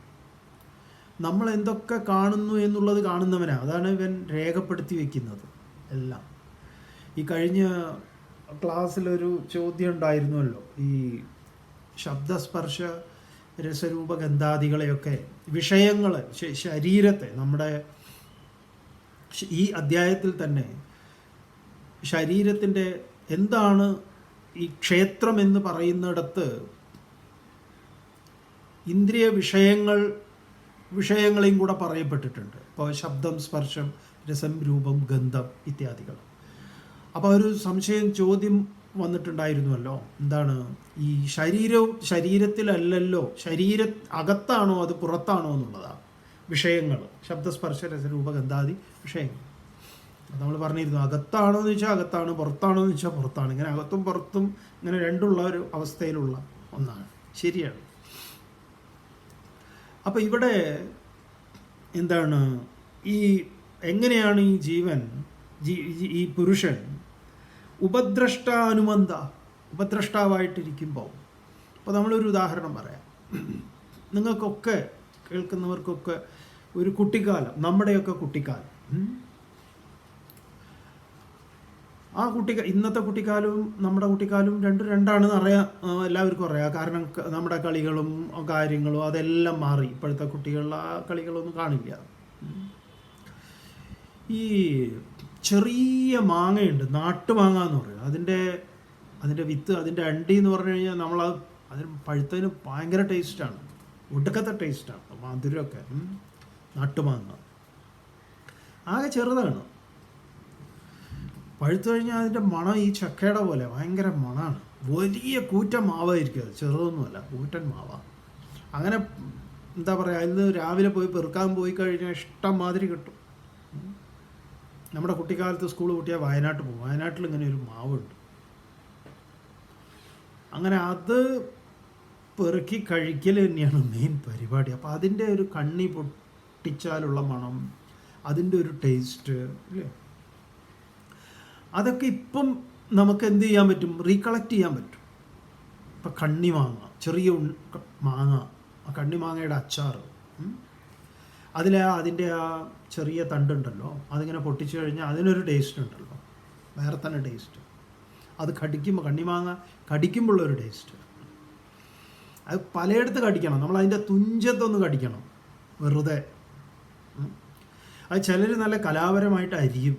നമ്മൾ എന്തൊക്കെ കാണുന്നു എന്നുള്ളത് കാണുന്നവനാണ്. അതാണ് ഇവൻ രേഖപ്പെടുത്തി വയ്ക്കുന്നത് എല്ലാം. ഈ കഴിഞ്ഞ ക്ലാസ്സിലൊരു ചോദ്യം ഉണ്ടായിരുന്നുവല്ലോ, ഈ ശബ്ദസ്പർശ രസരൂപഗന്ധാദികളെയൊക്കെ, വിഷയങ്ങൾ, ശരീരത്തെ, നമ്മുടെ ഈ അധ്യായത്തിൽ തന്നെ ശരീരത്തിൻ്റെ എന്താണ് ഈ ക്ഷേത്രം എന്ന് പറയുന്നിടത്ത് ഇന്ദ്രിയ വിഷയങ്ങളെയും കൂടെ പറയപ്പെട്ടിട്ടുണ്ട്. ഇപ്പോൾ ശബ്ദം, സ്പർശം, രസം, രൂപം, ഗന്ധം ഇത്യാദികൾ. അപ്പോൾ ഒരു ചോദ്യം വന്നിട്ടുണ്ടായിരുന്നുവല്ലോ, എന്താണ് ഈ ശരീരത്തിലല്ലല്ലോ, അകത്താണോ അത് പുറത്താണോ എന്നുള്ളതാണ് വിഷയങ്ങൾ. ശബ്ദസ്പർശ രസരൂപ ഗന്ധാദി വിഷയങ്ങൾ. നമ്മൾ പറഞ്ഞിരുന്നു, അകത്താണോ എന്ന് ചോദിച്ചാൽ അകത്താണ്, പുറത്താണോ എന്ന് ചോദിച്ചാൽ പുറത്താണ്. ഇങ്ങനെ അകത്തും പുറത്തും ഇങ്ങനെ രണ്ടുള്ള ഒരു അവസ്ഥയിലുള്ള ഒന്നാണ്. ശരിയാണ്. അപ്പോൾ ഇവിടെ എന്താണ്, ഈ എങ്ങനെയാണ് ഈ ജീവൻ, ഈ പുരുഷൻ ഉപദ്രഷ്ടാനുമന്ദ, ഉപദ്രഷ്ടാവായിട്ടിരിക്കുമ്പോൾ, അപ്പോൾ നമ്മളൊരു ഉദാഹരണം പറയാം. നിങ്ങൾക്കൊക്കെ, കേൾക്കുന്നവർക്കൊക്കെ ഒരു കുട്ടിക്കാലം, നമ്മുടെയൊക്കെ കുട്ടിക്കാലം, ആ ഇന്നത്തെ കുട്ടിക്കാലവും നമ്മുടെ കുട്ടിക്കാലവും രണ്ടാണെന്ന് അറിയാം, എല്ലാവർക്കും അറിയാം. കാരണം നമ്മുടെ കളികളും കാര്യങ്ങളും അതെല്ലാം മാറി. ഇപ്പോഴത്തെ കുട്ടികളിൽ ആ കളികളൊന്നും കാണില്ല. ഈ ചെറിയ മാങ്ങയുണ്ട്, നാട്ടുമാങ്ങ എന്ന് പറയും. അതിൻ്റെ വിത്ത്, അതിൻ്റെ അണ്ടി എന്ന് പറഞ്ഞു കഴിഞ്ഞാൽ അതിന് പഴുത്തതിന് ഭയങ്കര ടേസ്റ്റാണ്, ഒടുക്കത്തെ ടേസ്റ്റാണ്, മധുരമൊക്കെ. നാട്ടുമാങ്ങ ആകെ ചെറുതാണ്, പഴുത്തു കഴിഞ്ഞാൽ അതിൻ്റെ മണം ഈ ചക്കയുടെ പോലെ ഭയങ്കര മണമാണ്. വലിയ കൂറ്റൻ മാവായിരിക്കും അത്, ചെറുതൊന്നുമല്ല, കൂറ്റൻ മാവാണ്. അങ്ങനെ എന്താ പറയുക, ഇന്ന് രാവിലെ പോയി പെറുക്കാൻ പോയി കഴിഞ്ഞാൽ ഇഷ്ടം മാതിരി കിട്ടും. നമ്മുടെ കുട്ടിക്കാലത്ത് സ്കൂൾ കൂട്ടിയാൽ വയനാട്ടിൽ പോകും. വയനാട്ടിൽ ഇങ്ങനെ ഒരു മാവുണ്ട്. അങ്ങനെ അത് പെറുക്കി കഴിക്കൽ തന്നെയാണ് മെയിൻ പരിപാടി. അപ്പോൾ അതിൻ്റെ ഒരു കണ്ണി പൊട്ടിച്ചാലുള്ള മണം, അതിൻ്റെ ഒരു ടേസ്റ്റ് അല്ലേ, അതൊക്കെ ഇപ്പം നമുക്ക് എന്ത് ചെയ്യാൻ പറ്റും, റീകളക്ട് ചെയ്യാൻ പറ്റും. ഇപ്പം കണ്ണിമാങ്ങ, ചെറിയ മാങ്ങ, ആ കണ്ണിമാങ്ങയുടെ അച്ചാർ, അതിൻ്റെ ആ ചെറിയ തണ്ടുണ്ടല്ലോ, അതിങ്ങനെ പൊട്ടിച്ചു കഴിഞ്ഞാൽ അതിനൊരു ടേസ്റ്റ് ഉണ്ടല്ലോ, വേറെ തന്നെ ടേസ്റ്റ്. അത് കടിക്കുമ്പോൾ, കണ്ണിമാങ്ങ കടിക്കുമ്പോഴുള്ളൊരു ടേസ്റ്റ്, അത് പലയിടത്ത് കടിക്കണം, നമ്മളതിൻ്റെ തുഞ്ചത്തൊന്ന് കടിക്കണം വെറുതെ. അത് ചിലർ നല്ല കലാപരമായിട്ട് അരിയും.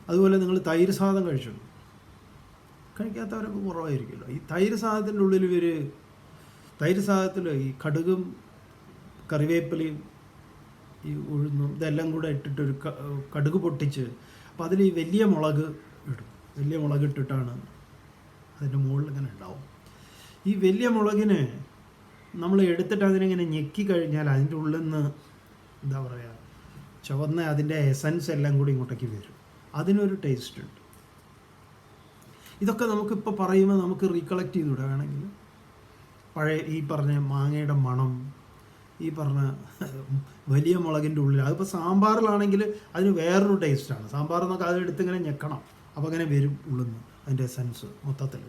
അതുപോലെ നിങ്ങൾ തൈര് സാദം കഴിച്ചു, കഴിക്കാത്തവരൊക്കെ കുറവായിരിക്കുമല്ലോ. ഈ തൈര് സാദത്തിൻ്റെ ഉള്ളിൽ തൈര് സാദത്തിൽ ഈ കടുകും കറിവേപ്പിലയും ഈ ഉഴുന്നും ഇതെല്ലാം കൂടെ ഇട്ടിട്ടൊരു കടുക് പൊട്ടിച്ച്, അപ്പോൾ അതിൽ ഈ വലിയ മുളക് ഇടും. വലിയ മുളക് ഇട്ടിട്ടാണ് അതിൻ്റെ മുകളിൽ ഇങ്ങനെ ഉണ്ടാവും. ഈ വലിയ മുളകിന് നമ്മൾ എടുത്തിട്ട് അതിനിങ്ങനെ ഞെക്കി കഴിഞ്ഞാൽ അതിൻ്റെ ഉള്ളിൽ നിന്ന് എന്താ പറയുക, ചുവന്ന അതിൻ്റെ എസൻസ് എല്ലാം കൂടി ഇങ്ങോട്ടേക്ക് വരും. അതിനൊരു ടേസ്റ്റ് ഉണ്ട്. ഇതൊക്കെ നമുക്കിപ്പോൾ പറയുമ്പോൾ നമുക്ക് റീകളക്ട് ചെയ്തുകൂടെ വേണമെങ്കിൽ. പഴയ ഈ പറഞ്ഞ മാങ്ങയുടെ മണം, ഈ പറഞ്ഞ വലിയ മുളകിൻ്റെ ഉള്ളിൽ, അതിപ്പോൾ സാമ്പാറിലാണെങ്കിൽ അതിന് വേറൊരു ടേസ്റ്റാണ്. സാമ്പാർ എന്നൊക്കെ അതെടുത്ത് ഇങ്ങനെ ഞെക്കണം, അപ്പോൾ അങ്ങനെ വരും ഉള്ളിൽ നിന്ന് അതിൻ്റെ എസൻസ് മൊത്തത്തിൽ.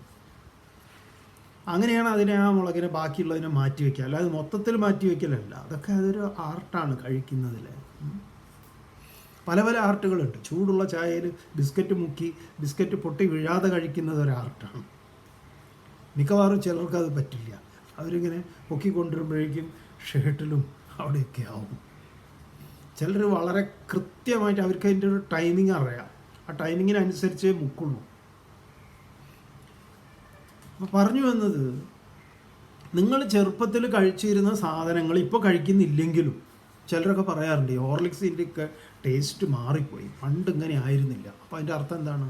അങ്ങനെയാണ് അതിനെ, ആ മുളകിനെ ബാക്കിയുള്ളതിനെ മാറ്റി വയ്ക്കുക. അല്ലാതെ മൊത്തത്തിൽ മാറ്റി വയ്ക്കലല്ല. അതൊക്കെ അതൊരു ആർട്ടാണ് കഴിക്കുന്നതിൽ. പല പല ആർട്ടുകളുണ്ട്. ചൂടുള്ള ചായയിൽ ബിസ്ക്കറ്റ് മുക്കി ബിസ്ക്കറ്റ് പൊട്ടി വീഴാതെ കഴിക്കുന്നത് ഒരു ആർട്ടാണ്. മിക്കവാറും ചിലർക്ക് അത് പറ്റില്ല. അവരിങ്ങനെ പൊക്കി കൊണ്ടുവരുമ്പോഴേക്കും ഷർട്ടിലും അവിടെയൊക്കെ ആവും. ചിലർ വളരെ കൃത്യമായിട്ട് അവർക്ക് അതിൻ്റെ ഒരു ടൈമിങ് അറിയാം. ആ ടൈമിങ്ങിനനുസരിച്ചേ മുക്കുള്ളൂ. അപ്പോൾ പറഞ്ഞു വന്നത്, നിങ്ങൾ ചെറുപ്പത്തിൽ കഴിച്ചിരുന്ന സാധനങ്ങൾ ഇപ്പോൾ കഴിക്കുന്നില്ലെങ്കിലും, ചിലരൊക്കെ പറയാറുണ്ട് ഈ ഹോർലിക്സിൻ്റെയൊക്കെ ടേസ്റ്റ് മാറിപ്പോയി, പണ്ട് ഇങ്ങനെ ആയിരുന്നില്ല. അപ്പോൾ അതിൻ്റെ അർത്ഥം എന്താണ്?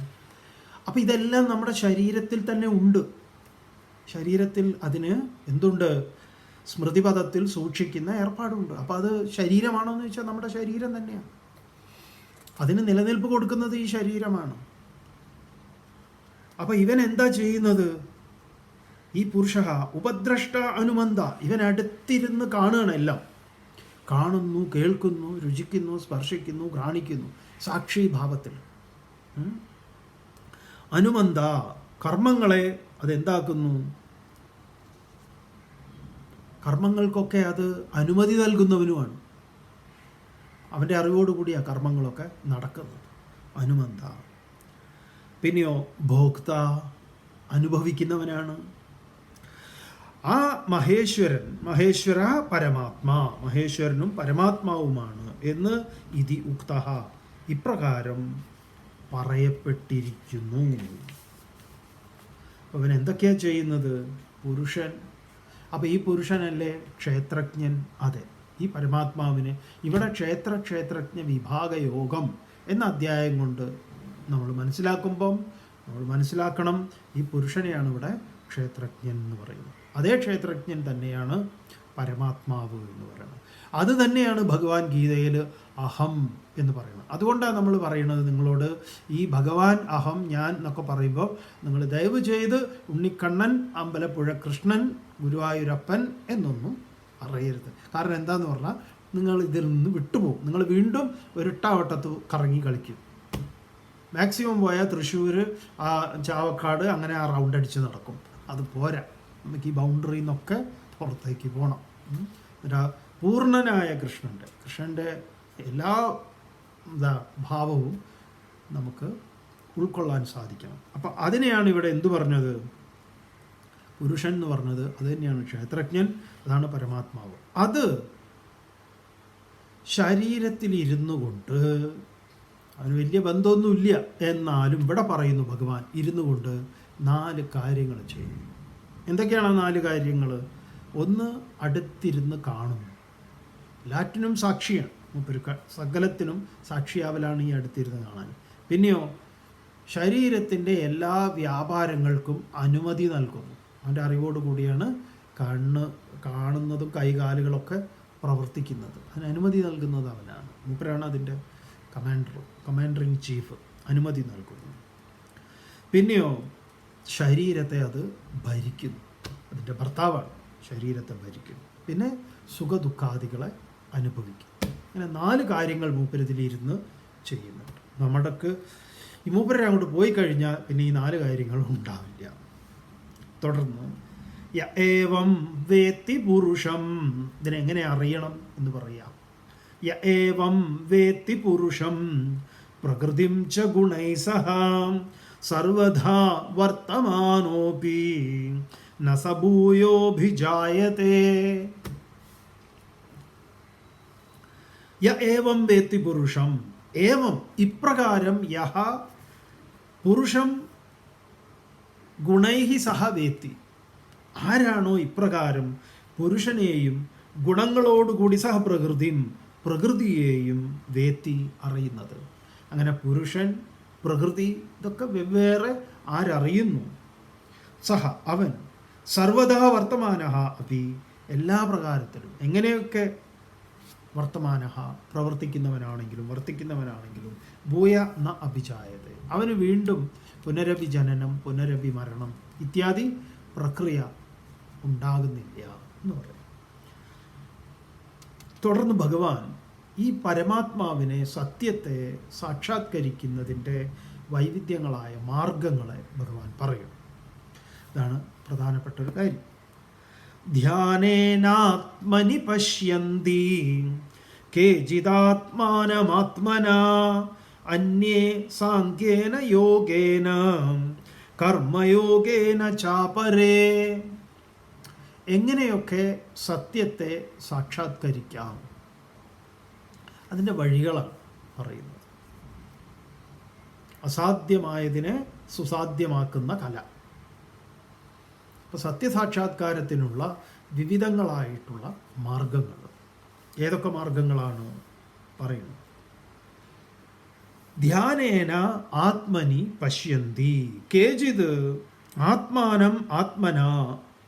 അപ്പോൾ ഇതെല്ലാം നമ്മുടെ ശരീരത്തിൽ തന്നെ ഉണ്ട്. ശരീരത്തിൽ അതിന് എന്തുണ്ട്? സ്മൃതിപഥത്തിൽ സൂക്ഷിക്കുന്ന ഏർപ്പാടുണ്ട്. അപ്പോൾ അത് ശരീരമാണോ എന്ന് ചോദിച്ചാൽ നമ്മുടെ ശരീരം തന്നെയാണ്. അതിന് നിലനിൽപ്പ് കൊടുക്കുന്നത് ഈ ശരീരമാണ്. അപ്പോൾ ഇവൻ എന്താ ചെയ്യുന്നത്? ഈ പുരുഷ ഉപദ്രഷ്ട അനുമന്ത, ഇവൻ അടുത്തിരുന്ന് കാണുകയാണ്. എല്ലാം കാണുന്നു, കേൾക്കുന്നു, രുചിക്കുന്നു, സ്പർശിക്കുന്നു, ഘ്രാണിക്കുന്നു, സാക്ഷിഭാവത്തിൽ. അനുമന്ത, കർമ്മങ്ങളെ അതെന്താക്കുന്നു? കർമ്മങ്ങൾക്കൊക്കെ അത് അനുമതി നൽകുന്നവനുമാണ്. അവൻ്റെ അറിവോടുകൂടി ആ കർമ്മങ്ങളൊക്കെ നടക്കുന്നത്. അനുമന്ത. പിന്നെയോ ഭോക്ത, അനുഭവിക്കുന്നവനാണ്. ആ മഹേശ്വര പരമാത്മാ, മഹേശ്വരനും പരമാത്മാവുമാണ് എന്ന് ഇതി ഉക്തഃ, ഇപ്രകാരം പറയപ്പെട്ടിരിക്കുന്നു. അവൻ എന്തൊക്കെയാണ് ചെയ്യുന്നത്? പുരുഷൻ. അപ്പോൾ ഈ പുരുഷനല്ലേ ക്ഷേത്രജ്ഞൻ? അതെ, ഈ പരമാത്മാവിന് ഇവിടെ ക്ഷേത്രജ്ഞ വിഭാഗയോഗം എന്ന അധ്യായം കൊണ്ട് നമ്മൾ മനസ്സിലാക്കുമ്പം നമ്മൾ മനസ്സിലാക്കണം, ഈ പുരുഷനെയാണ് ഇവിടെ ക്ഷേത്രജ്ഞൻ എന്ന് പറയുന്നത്. അതേ ക്ഷേത്രജ്ഞൻ തന്നെയാണ് പരമാത്മാവ് എന്ന് പറയുന്നത്. അത് തന്നെയാണ് ഭഗവാൻ ഗീതയിൽ അഹം എന്ന് പറയുന്നത്. അതുകൊണ്ടാണ് നമ്മൾ പറയുന്നത് നിങ്ങളോട്, ഈ ഭഗവാൻ അഹം ഞാൻ എന്നൊക്കെ പറയുമ്പോൾ നിങ്ങൾ ദയവ് ചെയ്ത് ഉണ്ണിക്കണ്ണൻ, അമ്പലപ്പുഴ കൃഷ്ണൻ, ഗുരുവായൂരപ്പൻ എന്നൊന്നും അറിയരുത്. കാരണം എന്താന്ന് പറഞ്ഞാൽ നിങ്ങൾ ഇതിൽ നിന്ന് വിട്ടുപോകും. നിങ്ങൾ വീണ്ടും ഒരിട്ടാവട്ടത്ത് കറങ്ങി കളിക്കും. മാക്സിമം പോയാൽ തൃശ്ശൂർ, ചാവക്കാട്, അങ്ങനെ ആ റൗണ്ട് അടിച്ച് നടക്കും. അത് പോരാ, നമുക്ക് ഈ ബൗണ്ടറിയിൽ നിന്നൊക്കെ പുറത്തേക്ക് പോകണം. പൂർണ്ണനായ കൃഷ്ണൻ്റെ എല്ലാ ഭാവവും നമുക്ക് ഉൾക്കൊള്ളാൻ സാധിക്കണം. അപ്പം അതിനെയാണ് ഇവിടെ എന്തു പറഞ്ഞത്? പുരുഷൻ എന്ന് പറഞ്ഞത് അത് തന്നെയാണ് ക്ഷേത്രജ്ഞൻ, അതാണ് പരമാത്മാവ്. അത് ശരീരത്തിലിരുന്നു കൊണ്ട്, അതിന് വലിയ ബന്ധമൊന്നുമില്ല, എന്നാലും ഇവിടെ പറയുന്നു ഭഗവാൻ ഇരുന്നു കൊണ്ട് 4 കാര്യങ്ങൾ ചെയ്യും. എന്തൊക്കെയാണ് 4 കാര്യങ്ങൾ? ഒന്ന്, അടുത്തിരുന്ന് കാണുന്നു. എല്ലാറ്റിനും സാക്ഷിയാണ് മൂപ്പര്, സകലത്തിനും സാക്ഷിയാവലാണ് ഈ അടുത്തിരുന്ന് കാണാൻ. പിന്നെയോ ശരീരത്തിൻ്റെ എല്ലാ വ്യാപാരങ്ങൾക്കും അനുമതി നൽകുന്നു. അവൻ്റെ അറിവോട് കൂടിയാണ് കാണുന്നതും കൈകാലുകളൊക്കെ പ്രവർത്തിക്കുന്നത്. അതിന് അനുമതി നൽകുന്നത് അവനാണ്. മൂപ്പരാണ് അതിൻ്റെ കമാൻഡർ ഇൻ ചീഫ്, അനുമതി നൽകുന്നു. പിന്നെയോ ശരീരത്തെ അത് ഭരിക്കുന്നു. അതിൻ്റെ ഭർത്താവാണ്, ശരീരത്തെ ഭരിക്കുന്നു. പിന്നെ സുഖദുഃഖാദികളെ അനുഭവിക്കും. അങ്ങനെ 4 കാര്യങ്ങൾ മൂപ്പരതിലിരുന്ന് ചെയ്യുന്നുണ്ട്. നമ്മുടെക്ക് ഈ മൂപ്പരെ അങ്ങോട്ട് പോയി കഴിഞ്ഞാൽ പിന്നെ ഈ 4 കാര്യങ്ങളും ഉണ്ടാവില്ല. തുടർന്ന് യ ഏവം വേത്തി പുരുഷം, ഇതിനെങ്ങനെ അറിയണം എന്ന് പറയാം. യ ഏവം വേത്തി പുരുഷം പ്രകൃതിം ച ഗുണൈ സഹ സർവധാ വർത്തമാനോപി ന സ ഭൂയോഭിജായതേ. യ ഏവം വേത്തി പുരുഷം, ഏവം ഇപ്രകാരം യഹ പുരുഷം ഗുണൈഹി സഹ വേത്തി, ആരാണോ ഇപ്രകാരം പുരുഷനെയും ഗുണങ്ങളോടുകൂടി സഹ പ്രകൃതിയും പ്രകൃതിയെയും വേത്തി അറിയുന്നത്. അങ്ങനെ പുരുഷൻ പ്രകൃതി ഇതൊക്കെ വെവ്വേറെ ആരറിയുന്നു. സഹ അവൻ സർവദാ വർത്തമാനഃ അപി എല്ലാ പ്രകാരത്തിലും എങ്ങനെയൊക്കെ വർത്തമാനഃ പ്രവർത്തിക്കുന്നവനാണെങ്കിലും വർത്തിക്കുന്നവനാണെങ്കിലും ഭൂയ ന അഭിജായത അവന് വീണ്ടും പുനരഭി ജനനം പുനരഭി മരണം ഇത്യാദി പ്രക്രിയ ഉണ്ടാകുന്നില്ല എന്ന് പറയും. തുടർന്ന് ഭഗവാൻ ഈ പരമാത്മാവിനെ സത്യത്തെ സാക്ഷാത്കരിക്കുന്നതിൻ്റെ വൈവിധ്യങ്ങളായ മാർഗങ്ങളെ ഭഗവാൻ പറയും. ഇതാണ് പ്രധാനപ്പെട്ട ഒരു കാര്യം. ധ്യാനേനാത്മനി പശ്യന്തി കേചിദാത്മാനമാത്മനാ അന്യേ സാംഖ്യേന യോഗേന കർമ്മയോഗേന ചാപരേ. എങ്ങനെയൊക്കെ സത്യത്തെ സാക്ഷാത്കരിക്കാം അതിൻ്റെ വഴികളാണ് പറയുന്നത്. അസാധ്യമായതിനെ സുസാധ്യമാക്കുന്ന കല. അപ്പോൾ സത്യസാക്ഷാത്കാരത്തിനുള്ള വിവിധങ്ങളായിട്ടുള്ള മാർഗങ്ങൾ ഏതൊക്കെ മാർഗങ്ങളാണ് പറയുന്നത്. ധ്യാനേന ആത്മനി പശ്യന്തി കേചിത് ആത്മാനം ആത്മനാ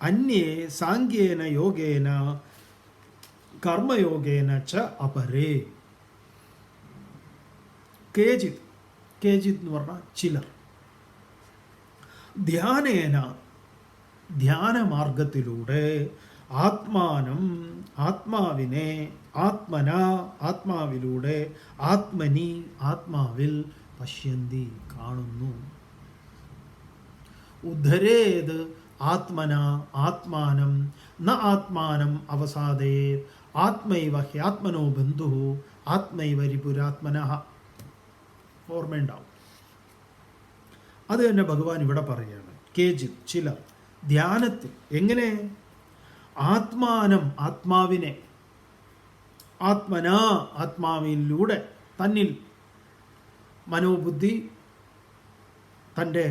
അന്യേ സാംഖ്യേന യോഗേന കർമ്മയോഗേന ച അപരേ. കേചിത്, കേചിത് എന്ന് പറഞ്ഞാൽ ചിലർ. ധ്യാനേന ധ്യാനമാർഗത്തിലൂടെ ആത്മാനം ആത്മാവിനെ ആത്മന ആത്മാവിലൂടെ ആത്മനി ആത്മാവിൽ പശ്യന്തി കാണുന്നു. ഉദ്ധരേത് ആത്മന ആത്മാനം ന ആത്മാനം അവസാദേ ആത്മൈവ ഹ്യാത്മനോ ബന്ധു ആത്മൈവ രിപുരാത്മനഃ. ഓർമ്മയുണ്ടാവും. അത് തന്നെ ഭഗവാൻ ഇവിടെ പറയുകയാണ്. കേചിത് ചിലർ ധ്യാനത്തിൽ എങ്ങനെ ആത്മാനം ആത്മാവിനെ ആത്മനാ ആത്മാവിലൂടെ തന്നിൽ മനോബുദ്ധി തൻ്റെ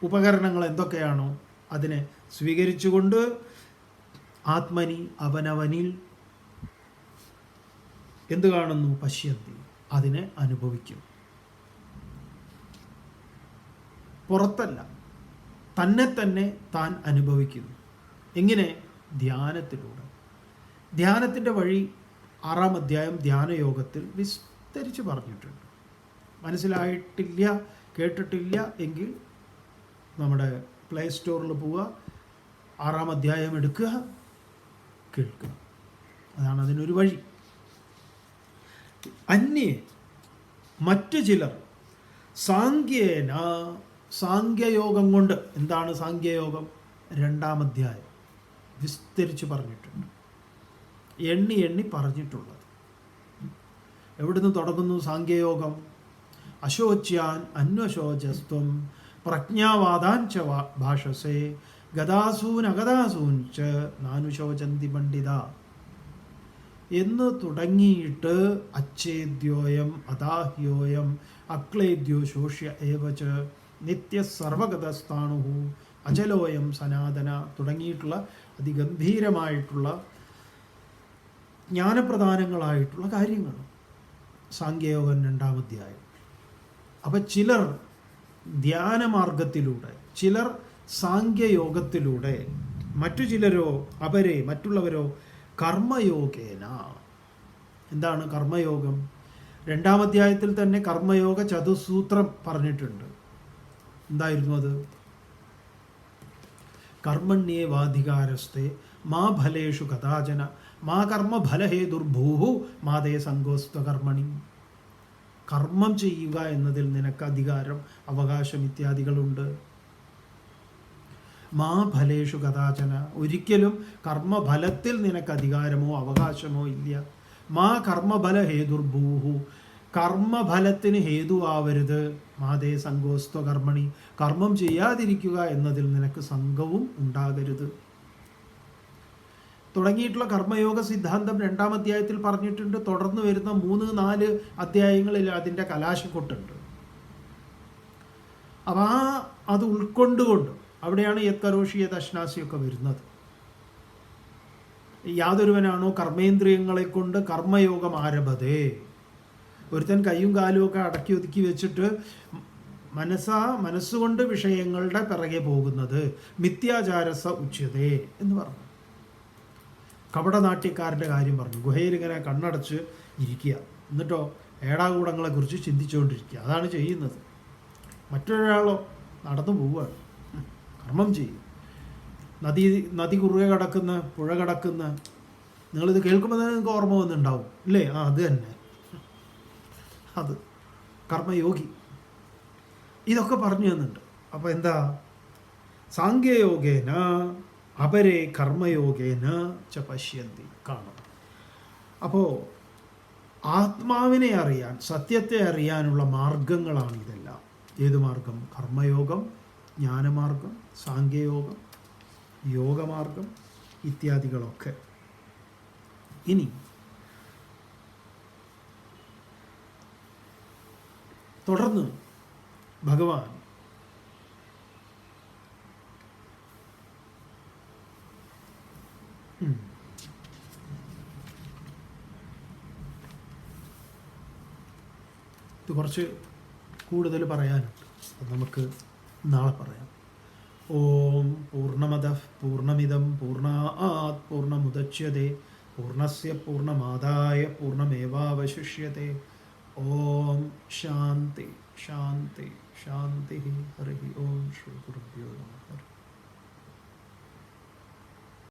ഉപകരണങ്ങൾ എന്തൊക്കെയാണോ അതിനെ സ്വീകരിച്ചുകൊണ്ട് ആത്മനി അവനവനിൽ എന്ത് കാണുന്നു പശ്യന്തി അതിനെ അനുഭവിക്കും. പുറത്തല്ല, തന്നെ തന്നെ താൻ അനുഭവിക്കുന്നു. എങ്ങനെ? ധ്യാനത്തിലൂടെ. ധ്യാനത്തിൻ്റെ വഴി 6-ാം അധ്യായം ധ്യാനയോഗത്തിൽ വിസ്തരിച്ച് പറഞ്ഞിട്ടുണ്ട്. മനസ്സിലായിട്ടില്ല കേട്ടിട്ടില്ല എങ്കിൽ നമ്മുടെ പ്ലേ സ്റ്റോറിൽ പോവുക, 6-ാം അധ്യായം എടുക്കുക, കേൾക്കുക. അതാണ് അതിനൊരു വഴി. അന്യേ മറ്റു ചിലർ സാംഖ്യേന സാംഖ്യയോഗം കൊണ്ട്. എന്താണ് സാംഖ്യയോഗം? 2-ാം അധ്യായം വിസ്തരിച്ച് പറഞ്ഞിട്ടുണ്ട്, എണ്ണി എണ്ണി പറഞ്ഞിട്ടുള്ളത്. എവിടുന്ന് തുടങ്ങുന്നു സാംഖ്യയോഗം? അശോച്യാൻ അന്വശോചസ്ത്വം പ്രജ്ഞാവാദാൻ ച ഭാഷസേ ഗതാസൂൻ അഗതാസൂൻ ച നാനുശോചന്തി പണ്ഡിത എന്ന് തുടങ്ങിയിട്ട് അച്ഛേദ്യോയം അദാഹ്യോയം അക്ലേദ്യോ ശോഷ്യ ഏവച നിത്യ സർവഗതസ്ഥാണു അജലോയം സനാതന തുടങ്ങിയിട്ടുള്ള അതിഗംഭീരമായിട്ടുള്ള ജ്ഞാനപ്രധാനങ്ങളായിട്ടുള്ള കാര്യങ്ങൾ സാംഖ്യയോഗം 2-ാം അധ്യായം. അപ്പം ചിലർ ധ്യാനമാർഗത്തിലൂടെ, ചിലർ സാംഖ്യയോഗത്തിലൂടെ, മറ്റു ചിലരോ അപരെ മറ്റുള്ളവരോ കർമ്മയോഗേന. എന്താണ് കർമ്മയോഗം? 2-ാം അധ്യായത്തിൽ തന്നെ കർമ്മയോഗ ചതുസൂത്രം പറഞ്ഞിട്ടുണ്ട്. എന്തായിരുന്നു അത്? കർമ്മണ്യേ വാധികാരസ്തേ മാ ഫലേഷു കഥാചന മാ കർമ്മഫലഹേതുർഭൂഹു മാതേ സംഗോസ്ത്വകർമ്മണി. കർമ്മം ചെയ്യുക എന്നതിൽ നിനക്ക് അധികാരം, അവകാശം ഇത്യാദികളുണ്ട്. മാ ഫലേഷു കഥാചന, ഒരിക്കലും കർമ്മഫലത്തിൽ നിനക്ക് അധികാരമോ അവകാശമോ ഇല്ല. മാ കർമ്മഫല ഹേതുർഭൂഹു, കർമ്മഫലത്തിന് ഹേതുവാവരുത്. മാതേ സംഗോസ്ത്വ കർമ്മണി, കർമ്മം ചെയ്യാതിരിക്കുക എന്നതിൽ നിനക്ക് സംഘവും ഉണ്ടാകരുത്. തുടങ്ങിയിട്ടുള്ള കർമ്മയോഗ സിദ്ധാന്തം 2-ാം അധ്യായത്തിൽ പറഞ്ഞിട്ടുണ്ട്. തുടർന്ന് വരുന്ന 3-4 അധ്യായങ്ങളിൽ അതിൻ്റെ കലാശക്കൊട്ടുണ്ട്. അപ്പം അത് ഉൾക്കൊണ്ടുകൊണ്ട് അവിടെയാണ് യത്കരോഷി യദശ്നാസിയൊക്കെ വരുന്നത്. യാതൊരുവനാണോ കർമ്മേന്ദ്രിയങ്ങളെ കൊണ്ട് കർമ്മയോഗം ആരഭതേ, ഒരുത്തൻ കയ്യും കാലും ഒക്കെ അടക്കി ഒതുക്കി വെച്ചിട്ട് മനസ്സുകൊണ്ട് വിഷയങ്ങളുടെ പിറകെ പോകുന്നത് മിഥ്യാചാരസ ഉച്യതേ എന്ന് പറഞ്ഞു. കപടനാട്യക്കാരൻ്റെ കാര്യം പറഞ്ഞു. ഗുഹയിൽ ഇങ്ങനെ കണ്ണടച്ച് ഇരിക്കുക, എന്നിട്ടോ ഏടാകൂടങ്ങളെക്കുറിച്ച് ചിന്തിച്ചുകൊണ്ടിരിക്കുക. അതാണ് ചെയ്യുന്നത്. മറ്റൊരാളോ നടന്നു പോവുകയാണ്, കർമ്മം ചെയ്യും. നദി കുറുകെ കിടക്കുന്ന, പുഴ കിടക്കുന്ന, നിങ്ങളിത് കേൾക്കുമ്പോൾ തന്നെ നിങ്ങൾക്ക് ഓർമ്മ വന്നിട്ടുണ്ടാവും ഇല്ലേ? അത് തന്നെ, അത് കർമ്മയോഗി ഇതൊക്കെ പറഞ്ഞു തന്നിട്ടുണ്ട്. അപ്പോൾ എന്താ? സാംഖ്യയോഗേന അപരേ കർമ്മയോഗേന ച പശ്യന്തി, കാണും. അപ്പോൾ ആത്മാവിനെ അറിയാൻ, സത്യത്തെ അറിയാനുള്ള മാർഗങ്ങളാണ് ഇതെല്ലാം. ഏത് മാർഗം? കർമ്മയോഗം, ജ്ഞാനമാർഗം, സാംഖ്യയോഗം, യോഗമാർഗം ഇത്യാദികളൊക്കെ. ഇനി തുടർന്ന് ഭഗവാൻ ഇത് കുറച്ച് കൂടുതൽ പറയാനുണ്ട്, അത് നമുക്ക് നാളെ പറയാം. ഓം പൂർണ്ണമദഃ പൂർണ്ണമിദം പൂർണ്ണാത് പൂർണ്ണമുദച്യതേ പൂർണ്ണസ്യ പൂർണ്ണമാദായ പൂർണ്ണമേവാവശിഷ്യതേ. ഓം ശാന്തി ശാന്തി ശാന്തി. ഹരി ഓം ശ്രീ ഗുരുഭ്യോ നമഃ.